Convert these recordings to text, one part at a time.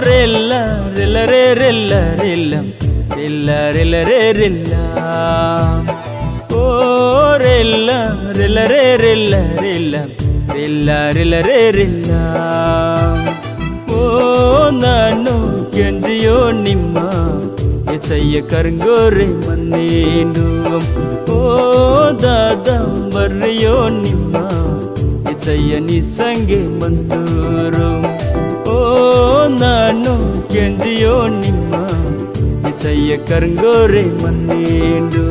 రిల్ల రిల్ల రే రిల్ల రిల్ల రిల్ల రిల్ల రే రిల్ల ఓ రిల్ల రిల్ల రే రిల్ల రిల్ల రిల్ల రిల్ల రే రిల్ల ఓ నన్ను ಕೆಂಜಿಯೋ ನಿಮ್ಮ ಎಸಯ್ಯ ಕರ್ಗೋರೆ ಮನ್ನೇನು ಓ ದಾದ ಬರ್ರೆಯೋ ನಿಮ್ಮ ಎಸಯ್ಯ ನಿಸಂಗೆ ಮಂತೂರು ಓ ನಾನು ಕೆಂಜಿಯೋ ನಿಮ್ಮ ಎಸಯ್ಯ ಕರ್ಗೋರೆ ಮನ್ನೇನು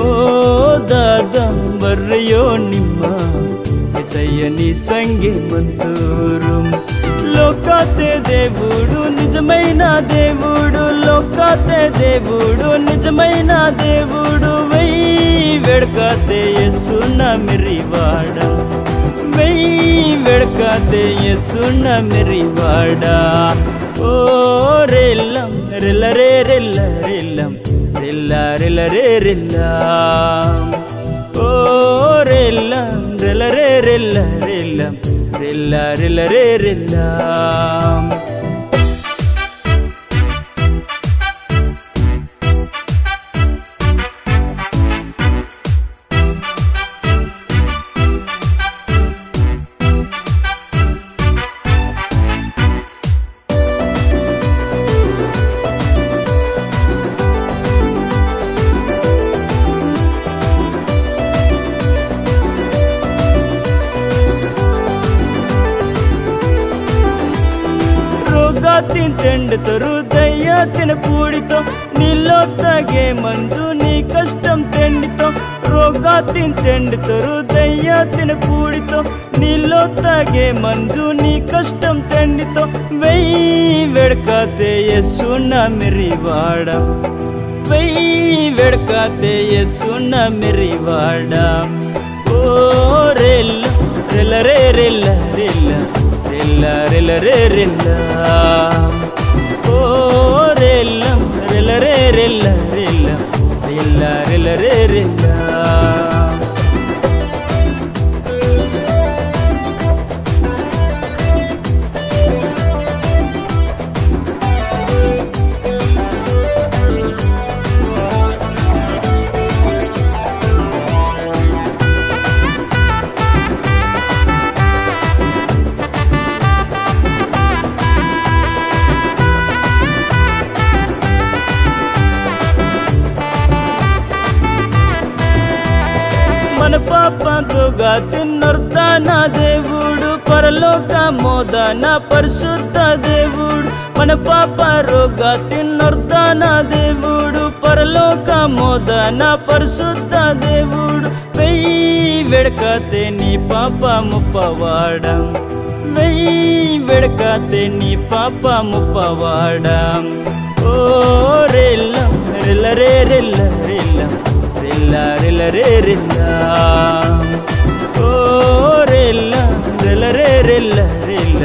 ಓ ದಾದ ಬರ್ರೆಯೋ ನಿಮ್ಮ ಎಸಯ್ಯ ನಿಸಂಗೆ ಮಂತೂರು లోకాతే దేవుడు నిజమైన దేవుడు లోకాతే దేవుడు నిజమైన దేవుడు వెయ్యి వెడకాతే యేసున మిరివాడ వెయ్యి వెడకాతే యేసున మిరివాడ ఓ రిల్లం రిల్ల రే రిల్ల రిల్లం రిల్ల రిల్ల రే రిల్ల ఓ రిల్లం రిల్ల రే రిల్ల రిల్లం రిల్ల రిల్ల రే రిల్ల ತಿಂತೆಂಡುತ್ತರು ದಯ್ಯತಿನ ಪೂಡಿತೋ ನಿಲ್ಲೊತ್ತಾಗೆ ಮಂಜು ನೀ ಕಷ್ಟಂ ತೆಂಡಿತೋ ರೋಗ ತಿಂತೆಂಡುತ್ತರು ದಯ್ಯತಿನ ಪೂಡಿತೋ ನಿಲ್ಲೊತ್ತಾಗೆ ಮಂಜು ನೀ ಕಷ್ಟಂ ತೆಂಡಿತೋ వెయ్యి వెడకాతే యేసున మిరివాడ వెయ్యి వెడకాతే యేసున మిరివాడ ఓ రిల్ల రిల్ల రే రిల్ల రిల్ల రిల్ల రిల్ల రే రిల్ల ఓ రిల్లం రిల్ల రే రిల్ల రిల్ల రిల్ల రిల్ల రే రిల్ల మన పాపంతోగా తిన్నొర్తాన దేవుడు పరలోక మోదన పరిశుద్ధ దేవుడు మన పాప రోగా తిన్నొర్తాన దేవుడు పరలోక మోదన పరిశుద్ధ దేవుడు వెయ్యి వెడకాతే నీ పాప ముప్పవాడ వెయ్యి వెడకాతే నీ పాప ముప్పవాడ ఓ రిల్లం రిల్ల రే రిల్ల రిల్లం రిల్ల రిల్ల రే రిల్ల ఓ రిల్ల రిల్ల రే రిల్ల రిల్ల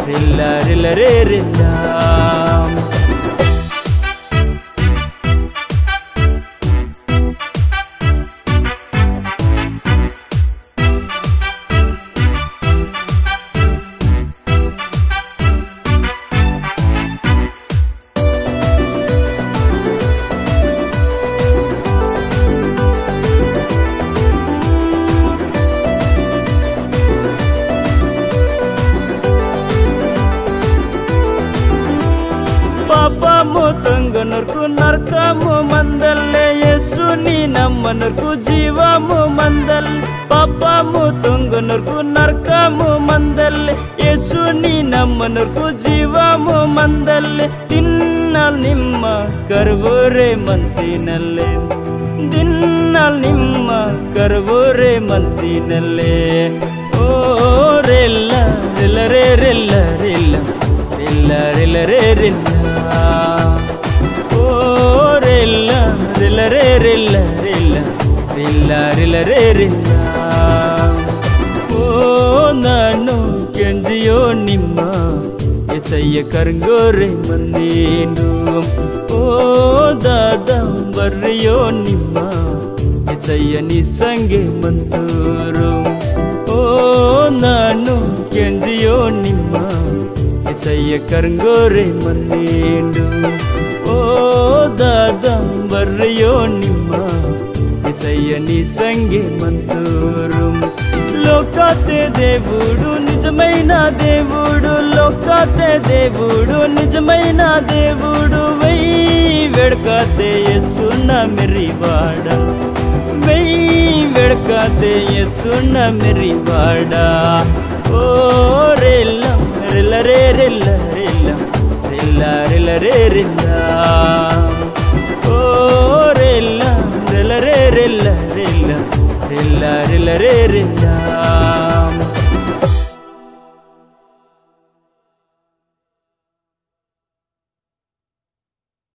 రిల్ల రిల్ల రే రిల్ల పాపము తొంగనర్కు నరకము మందల్లే యేసుని నమ్మనర్కు జీవము మందల్ పాపము తొంగనర్కు నరకము మందల్లే యేసుని నమ్మనర్కు జీవము మందల్లే తిన్నాల్ నిమ్మ కర్వోరే మంతినల్లే తిన్నాల్ నిమ్మ కర్వోరే మంతినల్లే ఓ రిల్ల రిల్ల రే రిల్ల రిల్ల రిల్ల రిల్ల రే రిల్ల ఓ రిల్ల రిల్ల రే రిల్ల రిల్ల రిల్ల రిల్ల రే రిల్ల ఓ నన్ను ಕೆಂಜಿಯೋ ನಿಮ್ಮ ಎಸಯ್ಯ ಕರ್ಗೋರೆ ಮನ್ನೇನು ಓ ದಾದ ಬರ್ರೆಯೋ ನಿಮ್ಮ ಎಸಯ್ಯ ನಿ ಸಂಗೆ ಮಂತೂರು ಓ ನಾನು ಕೆಂಜಿಯೋ ನಿಮ್ಮ ಎಸಯ್ಯ ಕರ್ಗೋರೆ ಮನ್ನೇಂಡು ಓ ದಾದ ಬರ್ರೆಯೋ ನಿಮ್ಮ ఎసయ్య నీ సంగే మంతూరు లోకాతే దేవుడు నిజమైన దేవుడు లోకాతే దేవుడు నిజమైన దేవుడు వెయ్యి వెడకాతే యేసున్న మెరివాడ వెయ్యి వెడకాతే యేసున్న మెరివాడ ఓ రెల్ల రెల్ల రే రెల్ల రెల్ల రెల్ల రెల్ల రే రెల్ల ఓ Rella rilla rilla rilla rilla rilla